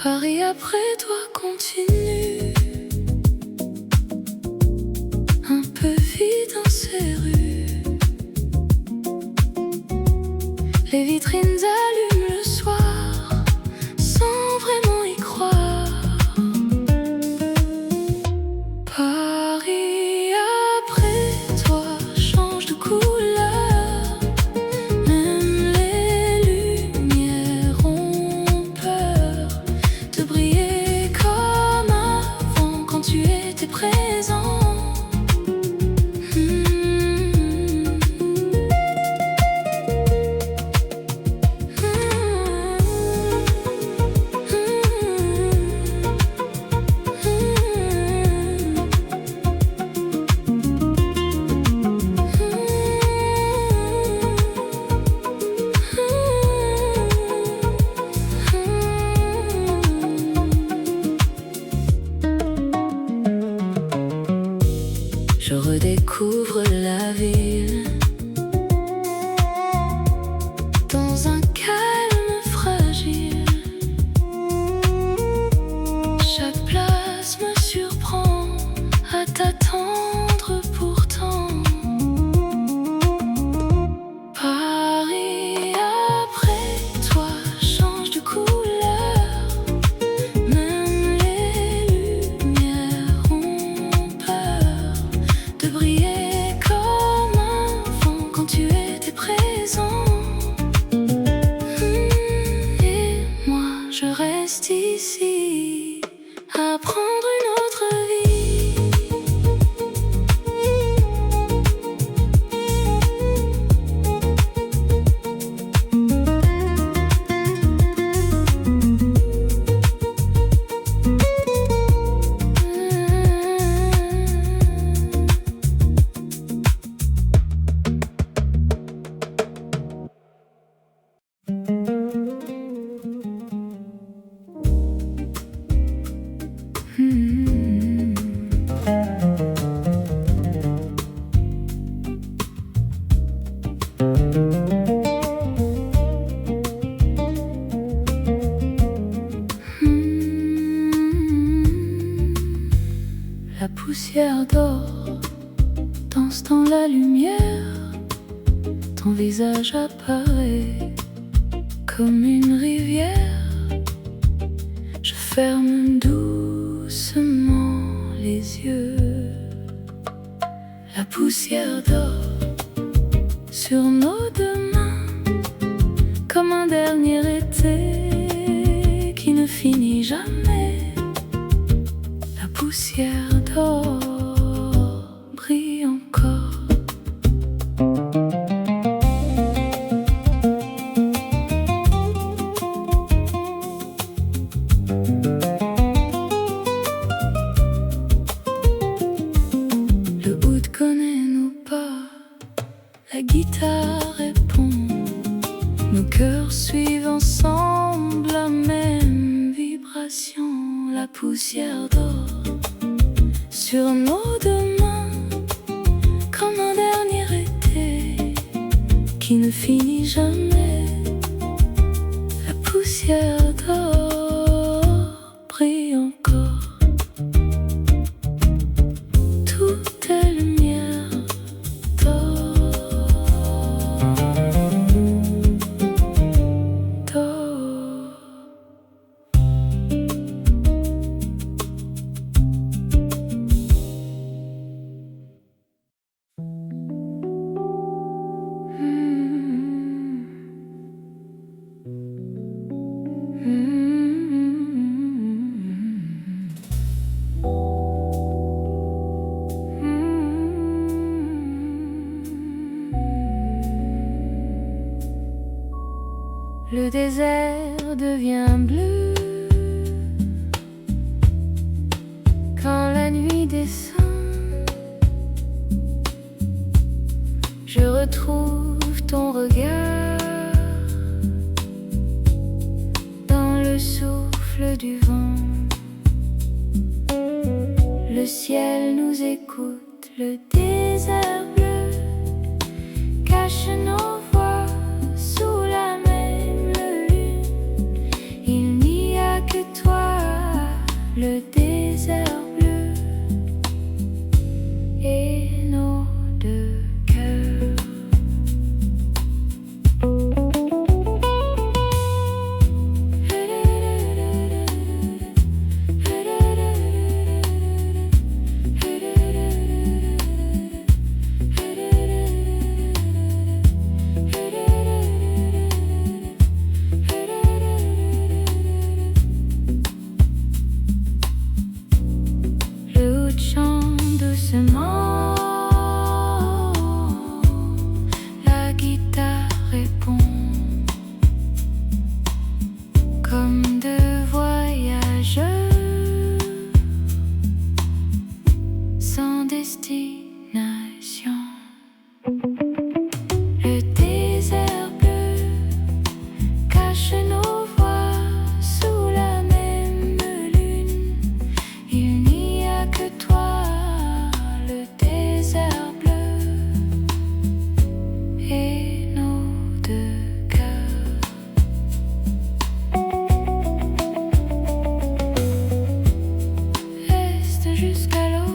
Paris après toi continue, un peu vide dans ces rues. Les vitrines allument le soir sans vraiment y croire. Paris après toi change de couleur, même les lumières ont peur de briller comme avant quand tu étais présent. Je redécouvre la ville dans un calme fragile. Chaque place me surprend à t'attendre pourtant. Paris après toi change de couleur, même les lumières ont peur de briller comme avant quand tu étais présent. Et moi je reste ici à prendre une autre vie. La poussière dort, danse dans la lumière. Ton visage apparaît comme une rivière. Je ferme doucement les yeux. La poussière dort sur nos deux mains comme un dernier été qui ne finit jamais. La poussière dort, brille encore. Le oud connaît nos pas, la guitare répond. Nos cœurs suivent ensemble la même vibration. La poussière dort sur nos deux mains comme un dernier été qui ne finit jamais. La poussière dort, brille encore. Tout est lumière dort, dort. Le désert devient bleu quand la nuit descend. Je retrouve ton regard dans le souffle du vent. Le ciel nous écoute, le désert bleu cache nos voix sous la même lune. Il n'y a que toi le désert bleu et nos deux cœurs. Le oud chante doucement, la guitare répond comme deux voyageurs sans destination. Le désert bleu cache nos voix sous la même lune. Il n'y a que toi, le désert bleu et nos deux cœurs. Reste jusqu'à l'aube.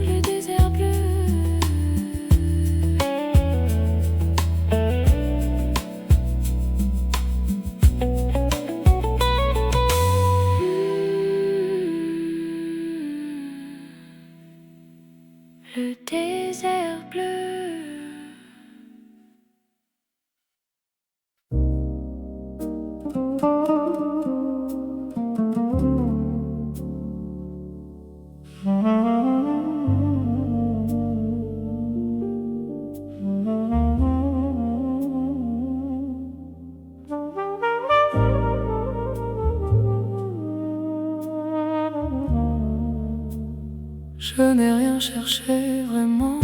Le désert bleu. Le désert bleu. Je n'ai rien cherché vraiment,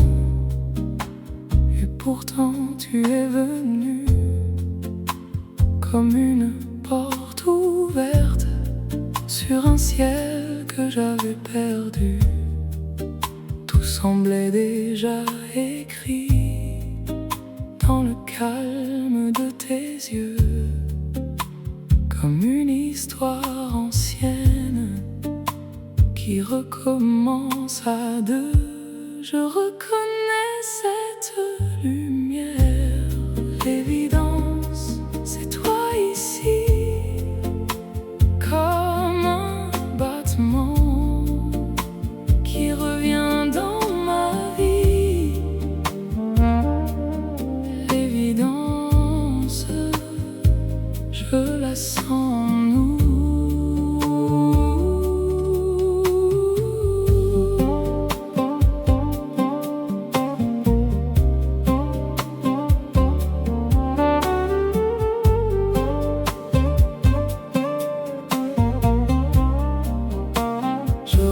et pourtant tu es venu comme une porte ouverte sur un ciel que j'avais perdu. Tout semblait déjà écrit dans le calme de tes yeux, comme une histoire ancienne qui recommence à deux. Je reconnais cette lumière, l'évidence, c'est toi ici, comme un battement qui revient dans ma vie. L'évidence, je la sens en nous.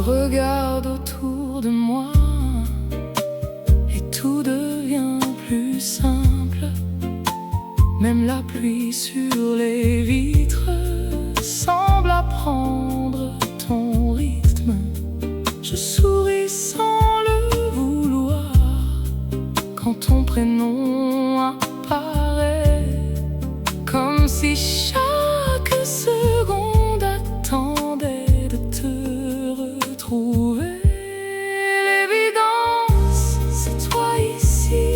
Regarde autour de moi et tout devient plus simple. Même la pluie sur les vitres semble apprendre ton rythme. Je souris sans le vouloir quand ton prénom apparaît, comme si chaque seconde attendait de te retrouver. L'évidence, c'est toi ici,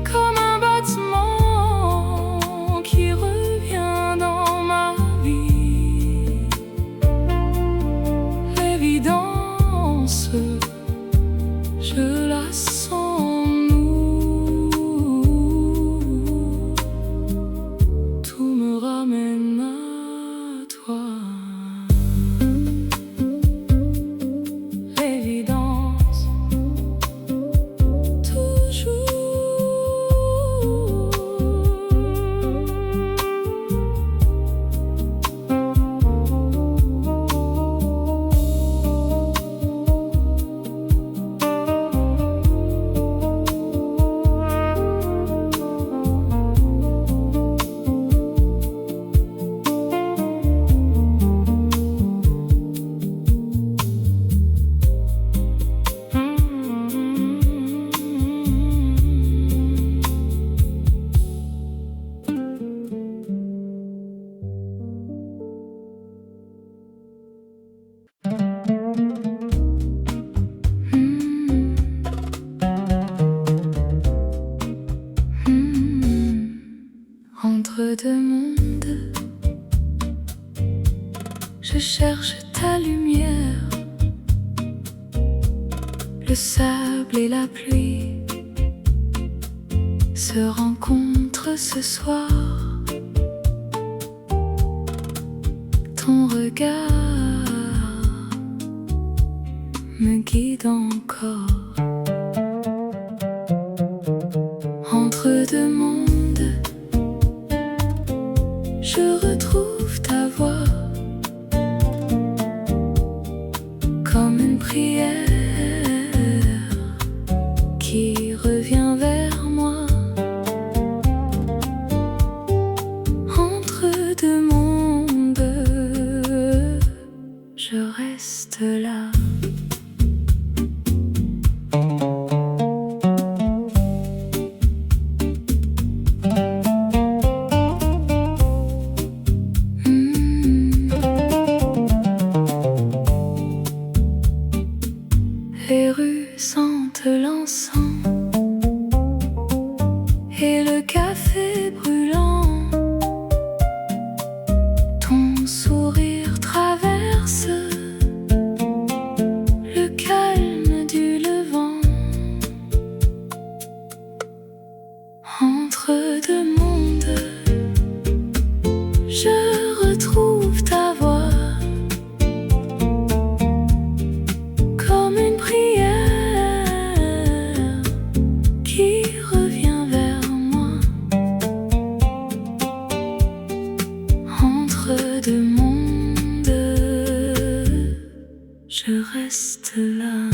comme un battement qui revient dans ma vie. L'évidence, je la sens en nous. Tout me ramène à toi. L'évidence, toujours. cherche ta lumière. Le sable et la pluie se rencontrent ce soir. Ton regard me guide encore. Entre deux mondes, je retrouve ta voix comme une prière qui revient vers moi. Entre deux mondes, je reste là. Les rues sentent l'encens et le café brûlant. Ton sourire traverse le calme du levant. Entre deux mondes, je retrouve ta voix comme une prière qui revient vers moi. Entre deux mondes, je reste là.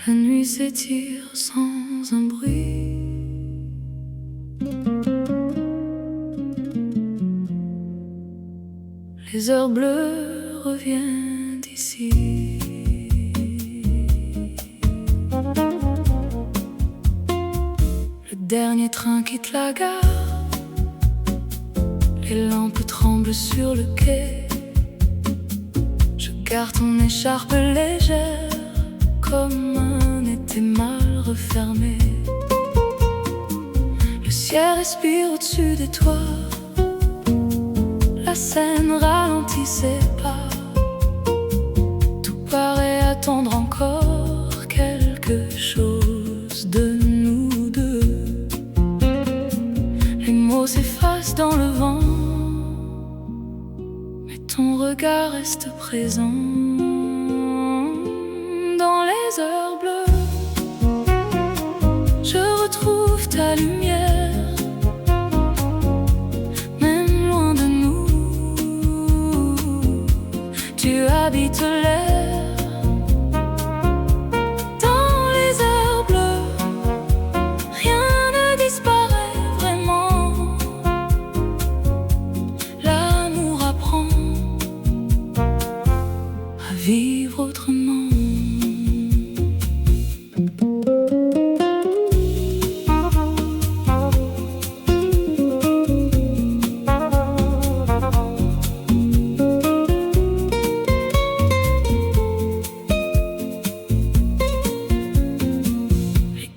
La nuit s'étire sans un bruit. Les heures bleues reviennent d'ici. Le dernier train quitte la gare. Les lampes tremblent sur le quai. Je garde ton écharpe légère comme un été mal refermé. Le ciel respire au-dessus des toits. La scène ralentit ses pas. Tout paraît attendre encore quelque chose de nous deux. Les mots s'effacent dans le vent, mais ton regard reste présent. Dans les heures bleues, je retrouve ta lumière. Même loin de nous, tu habites l'air. Dans les heures bleues, rien ne disparaît vraiment. L'amour apprend à vivre autrement.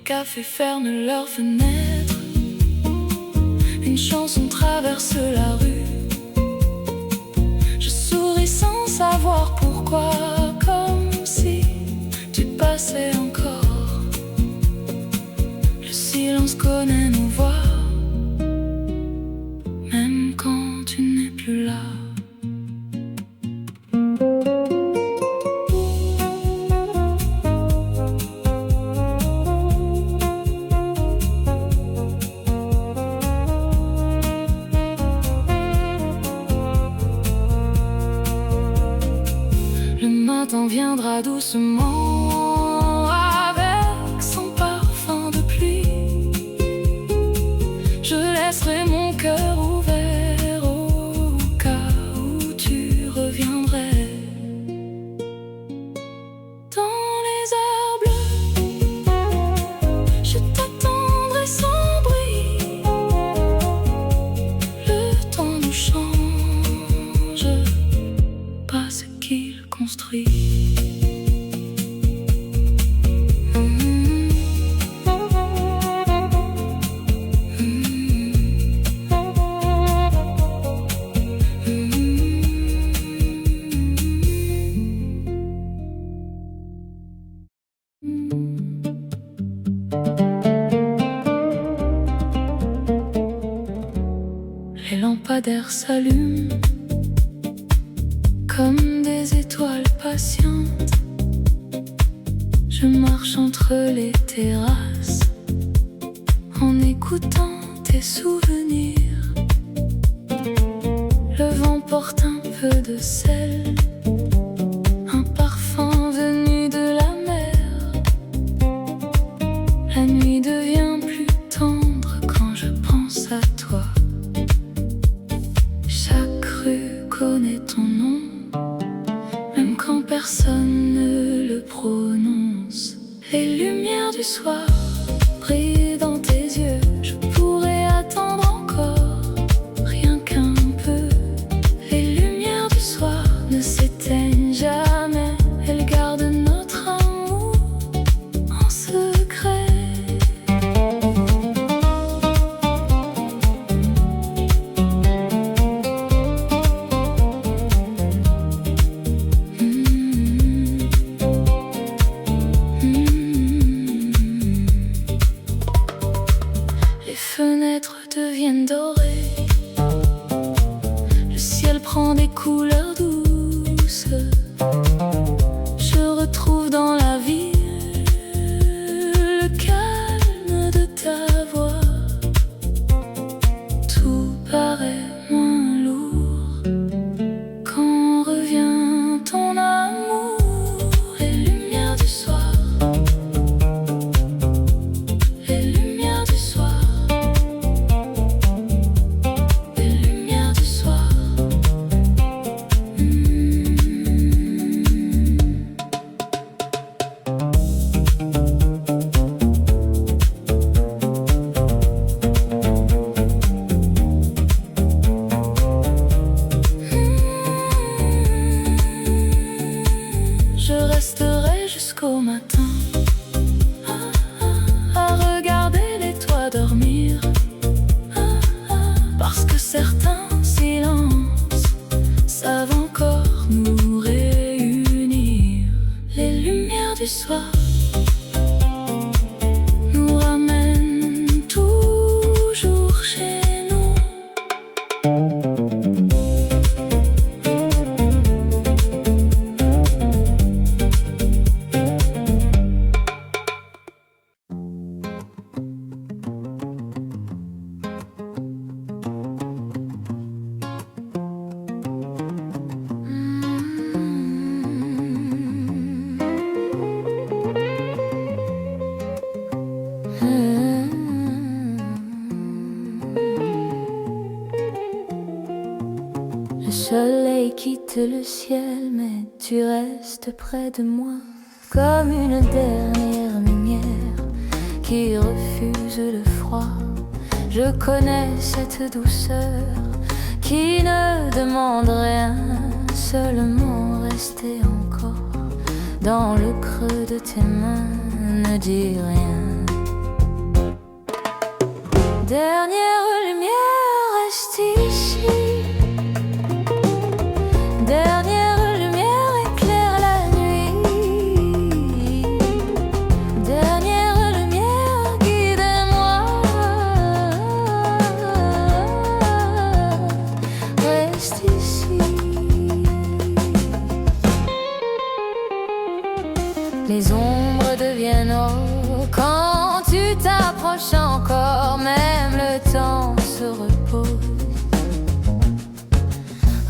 Cafés ferment leurs fenêtres. Une chanson traverse la rue. Je souris sans savoir pourquoi, comme si tu passais encore. Le silence connaît nos voix, même quand tu n'es plus là. Le matin viendra doucement avec son parfum de pluie. Je laisserai mon cœur ouvert au cas où tu reviendrais. Dans les heures bleues, je t'attendrai sans bruit. détruit. Les lampadaires s'allument comme des étoiles patientes. Je marche entre les terrasses en écoutant tes souvenirs. Le vent porte un peu de sel, un parfum venu de la mer. La nuit devient plus tendre quand je pense à toi. Chaque rue connaît ton nom, même quand personne ne le prononce. Les lumières du soir brillent dans tes yeux. Je pourrais attendre encore, rien qu'un peu. Les lumières du soir ne s'éteignent jamais. Elles gardent notre amour en secret. Les fenêtres deviennent dorées, le ciel prend des couleurs douces. Je retrouve dans la ville le calme de ta voix. Tout paraît moins lourd quand revient ton amour. Les lumières du soir, les lumières du soir, les lumières du soir. Je resterai jusqu'au matin à regarder les toits dormir, parce que certains silences savent encore nous réunir. Les lumières du soir nous ramènent toujours chez nous. Le soleil quitte le ciel, mais tu restes près de moi, comme une dernière lumière qui refuse le froid. Je connais cette douceur qui ne demande rien, seulement rester encore dans le creux de tes mains. Ne dis rien. Dernière lumière reste ici. Dernière lumière éclaire la nuit. Dernière lumière guide-moi. Reste ici. Les ombres deviennent haut quand tu t'approches encore. Même le temps se repose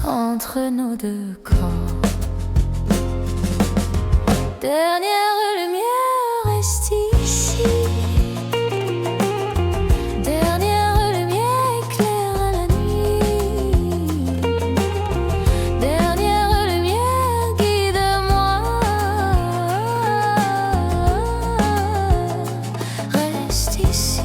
entre nos deux corps. Dernière lumière reste ici. Dernière lumière éclaire la nuit. Dernière lumière guide-moi. Reste ici.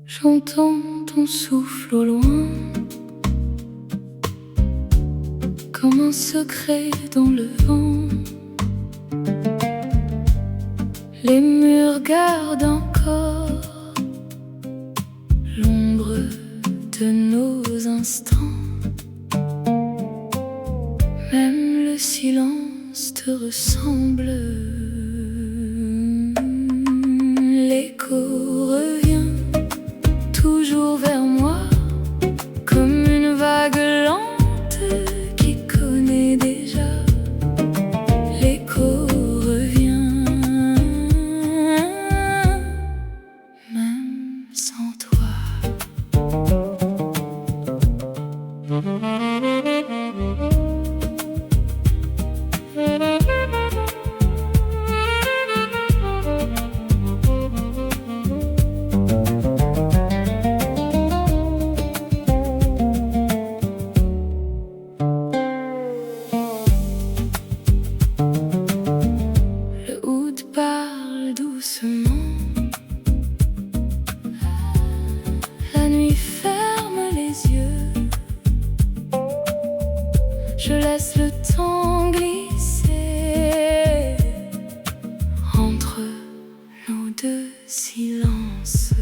J'entends ton souffle au loin, comme un secret dans le vent. Les murs gardent encore l'ombre de nos instants. Même le silence te ressemble. L'écho revient toujours vers moi, comme une vague lente qui connaît déjà. L'écho revient, même sans toi. Le oud parle doucement, la nuit ferme les yeux. Je laisse le temps glisser entre nos deux silences.